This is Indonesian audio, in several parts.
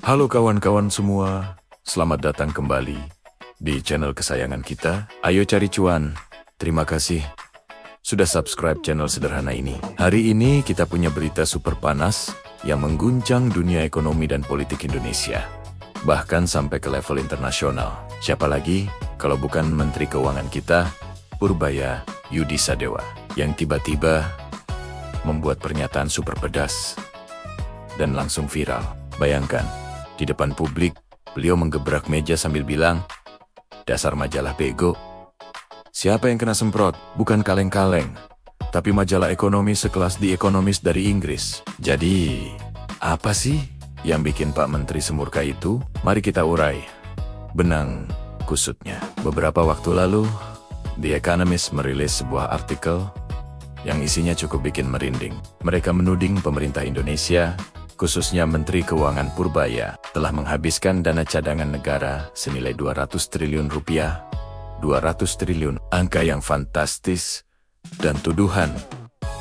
Halo kawan-kawan semua, selamat datang kembali di channel kesayangan kita. Ayo cari cuan. Terima kasih sudah subscribe channel sederhana ini. Hari ini kita punya berita super panas yang mengguncang dunia ekonomi dan politik Indonesia. Bahkan sampai ke level internasional. Siapa lagi kalau bukan Menteri Keuangan kita, Purbaya Yudi Sadewa, yang tiba-tiba membuat pernyataan super pedas dan langsung viral. Bayangkan, di depan publik, beliau menggebrak meja sambil bilang, "Dasar majalah bego." Siapa yang kena semprot? Bukan kaleng-kaleng, tapi majalah ekonomi sekelas The Economist dari Inggris. Jadi, apa sih yang bikin Pak Menteri semurka itu? Mari kita urai benang kusutnya. Beberapa waktu lalu, The Economist merilis sebuah artikel yang isinya cukup bikin merinding. Mereka menuding pemerintah Indonesia, khususnya Menteri Keuangan Purbaya, telah menghabiskan dana cadangan negara senilai 200 triliun rupiah. 200 triliun, angka yang fantastis, dan tuduhan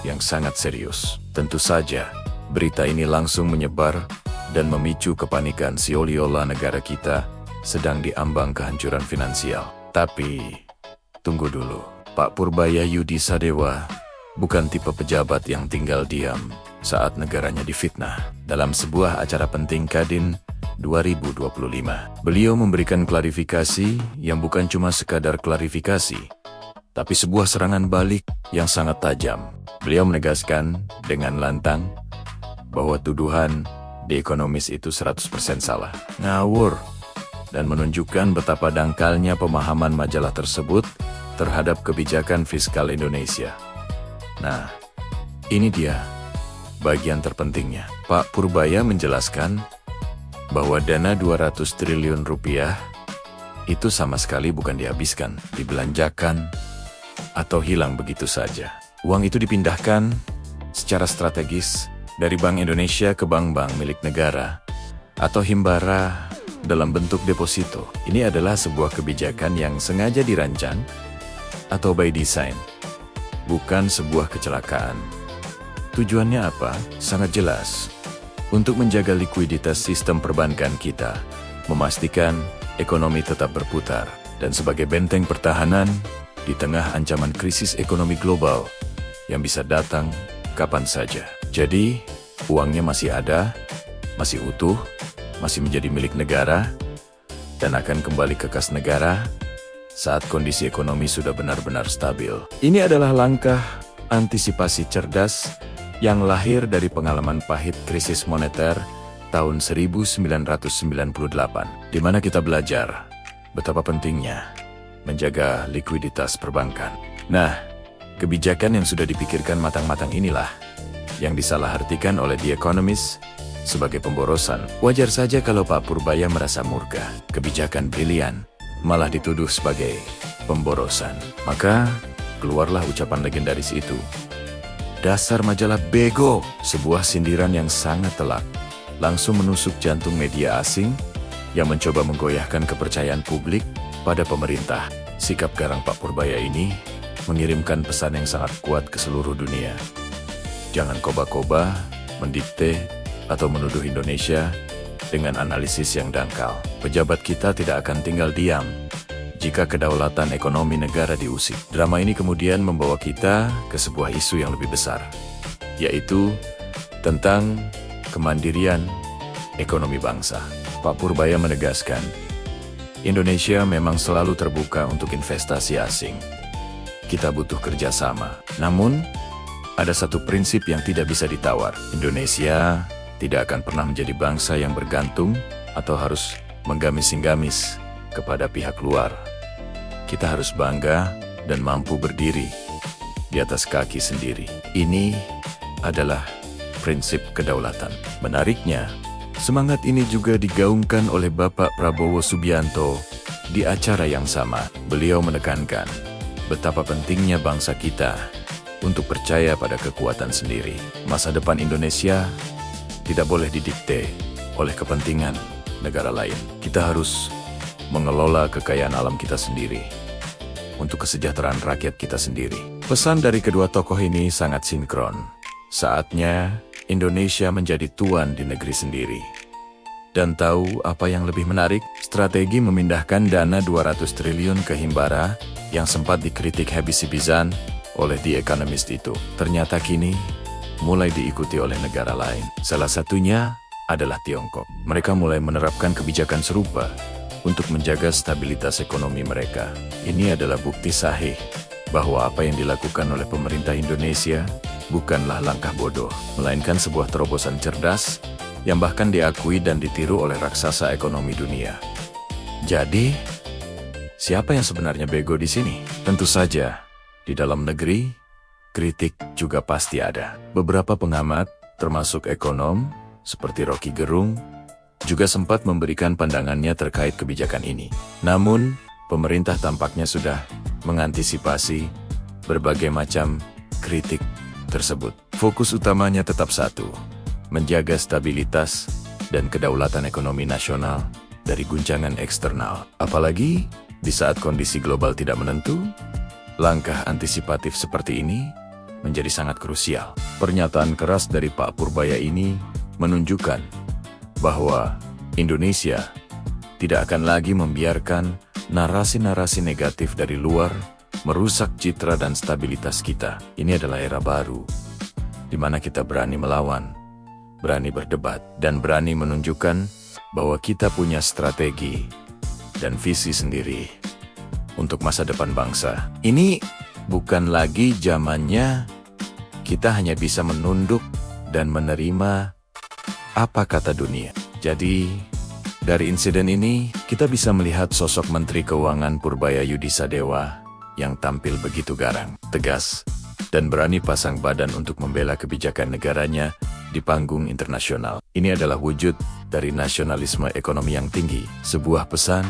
yang sangat serius. Tentu saja, berita ini langsung menyebar dan memicu kepanikan seolah-olah negara kita sedang diambang kehancuran finansial. Tapi, tunggu dulu, Pak Purbaya Yudi Sadewa bukan tipe pejabat yang tinggal diam saat negaranya difitnah. Dalam sebuah acara penting Kadin 2025, beliau memberikan klarifikasi yang bukan cuma sekadar klarifikasi, tapi sebuah serangan balik yang sangat tajam. Beliau menegaskan dengan lantang bahwa tuduhan The Economist itu 100% salah, ngawur, dan menunjukkan betapa dangkalnya pemahaman majalah tersebut terhadap kebijakan fiskal Indonesia. Nah, ini dia bagian terpentingnya. Pak Purbaya menjelaskan bahwa dana 200 triliun rupiah itu sama sekali bukan dihabiskan, dibelanjakan, atau hilang begitu saja. Uang itu dipindahkan secara strategis dari Bank Indonesia ke bank-bank milik negara atau himbara dalam bentuk deposito. Ini adalah sebuah kebijakan yang sengaja dirancang atau by design, bukan sebuah kecelakaan. Tujuannya apa? Sangat jelas. Untuk menjaga likuiditas sistem perbankan kita, memastikan ekonomi tetap berputar, dan sebagai benteng pertahanan di tengah ancaman krisis ekonomi global yang bisa datang kapan saja. Jadi, uangnya masih ada, masih utuh, masih menjadi milik negara, dan akan kembali ke kas negara saat kondisi ekonomi sudah benar-benar stabil. Ini adalah langkah antisipasi cerdas yang lahir dari pengalaman pahit krisis moneter tahun 1998, di mana kita belajar betapa pentingnya menjaga likuiditas perbankan. Nah, kebijakan yang sudah dipikirkan matang-matang inilah yang disalahartikan oleh The Economist sebagai pemborosan. Wajar saja kalau Pak Purbaya merasa murka. Kebijakan brilian malah dituduh sebagai pemborosan. Maka, keluarlah ucapan legendaris itu. "Dasar majalah bego," sebuah sindiran yang sangat telak, langsung menusuk jantung media asing yang mencoba menggoyahkan kepercayaan publik pada pemerintah. Sikap garang Pak Purbaya ini mengirimkan pesan yang sangat kuat ke seluruh dunia. Jangan koba-koba, mendikte, atau menuduh Indonesia dengan analisis yang dangkal. Pejabat kita tidak akan tinggal diam jika kedaulatan ekonomi negara diusik. Drama ini kemudian membawa kita ke sebuah isu yang lebih besar, yaitu tentang kemandirian ekonomi bangsa. Pak Purbaya menegaskan, Indonesia memang selalu terbuka untuk investasi asing. Kita butuh kerjasama. Namun, ada satu prinsip yang tidak bisa ditawar. Indonesia tidak akan pernah menjadi bangsa yang bergantung atau harus menggamis-gamis kepada pihak luar. Kita harus bangga dan mampu berdiri di atas kaki sendiri. Ini adalah prinsip kedaulatan. Menariknya, semangat ini juga digaungkan oleh Bapak Prabowo Subianto di acara yang sama. Beliau menekankan betapa pentingnya bangsa kita untuk percaya pada kekuatan sendiri. Masa depan Indonesia tidak boleh didikte oleh kepentingan negara lain. Kita harus mengelola kekayaan alam kita sendiri untuk kesejahteraan rakyat kita sendiri. Pesan dari kedua tokoh ini sangat sinkron. Saatnya Indonesia menjadi tuan di negeri sendiri. Dan tahu apa yang lebih menarik? Strategi memindahkan dana 200 triliun ke Himbara yang sempat dikritik habis-habisan oleh The Economist itu, ternyata kini mulai diikuti oleh negara lain. Salah satunya adalah Tiongkok. Mereka mulai menerapkan kebijakan serupa untuk menjaga stabilitas ekonomi mereka. Ini adalah bukti sahih bahwa apa yang dilakukan oleh pemerintah Indonesia bukanlah langkah bodoh, melainkan sebuah terobosan cerdas yang bahkan diakui dan ditiru oleh raksasa ekonomi dunia. Jadi, siapa yang sebenarnya bego di sini? Tentu saja, di dalam negeri, kritik juga pasti ada. Beberapa pengamat, termasuk ekonom, seperti Rocky Gerung, juga sempat memberikan pandangannya terkait kebijakan ini. Namun, pemerintah tampaknya sudah mengantisipasi berbagai macam kritik tersebut. Fokus utamanya tetap satu, menjaga stabilitas dan kedaulatan ekonomi nasional dari guncangan eksternal. Apalagi di saat kondisi global tidak menentu, langkah antisipatif seperti ini menjadi sangat krusial. Pernyataan keras dari Pak Purbaya ini menunjukkan bahwa Indonesia tidak akan lagi membiarkan narasi-narasi negatif dari luar merusak citra dan stabilitas kita. Ini adalah era baru, di mana kita berani melawan, berani berdebat, dan berani menunjukkan bahwa kita punya strategi dan visi sendiri untuk masa depan bangsa. Ini bukan lagi zamannya kita hanya bisa menunduk dan menerima apa kata dunia. Jadi, dari insiden ini, kita bisa melihat sosok Menteri Keuangan Purbaya Yudisadewa yang tampil begitu garang, tegas, dan berani pasang badan untuk membela kebijakan negaranya di panggung internasional. Ini adalah wujud dari nasionalisme ekonomi yang tinggi. Sebuah pesan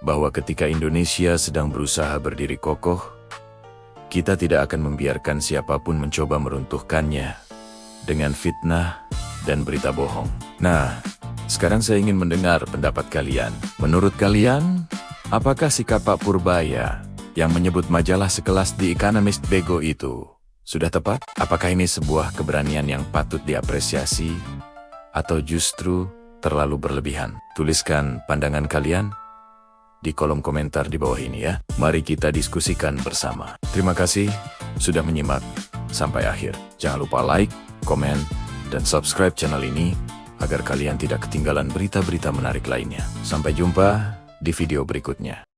bahwa ketika Indonesia sedang berusaha berdiri kokoh, kita tidak akan membiarkan siapapun mencoba meruntuhkannya dengan fitnah dan berita bohong. Nah, sekarang saya ingin mendengar pendapat kalian. Menurut kalian, apakah sikap Pak Purbaya yang menyebut majalah sekelas The Economist bego itu sudah tepat? Apakah ini sebuah keberanian yang patut diapresiasi atau justru terlalu berlebihan? Tuliskan pandangan kalian di kolom komentar di bawah ini ya. Mari kita diskusikan bersama. Terima kasih sudah menyimak sampai akhir. Jangan lupa like, komen, dan subscribe channel ini agar kalian tidak ketinggalan berita-berita menarik lainnya. Sampai jumpa di video berikutnya.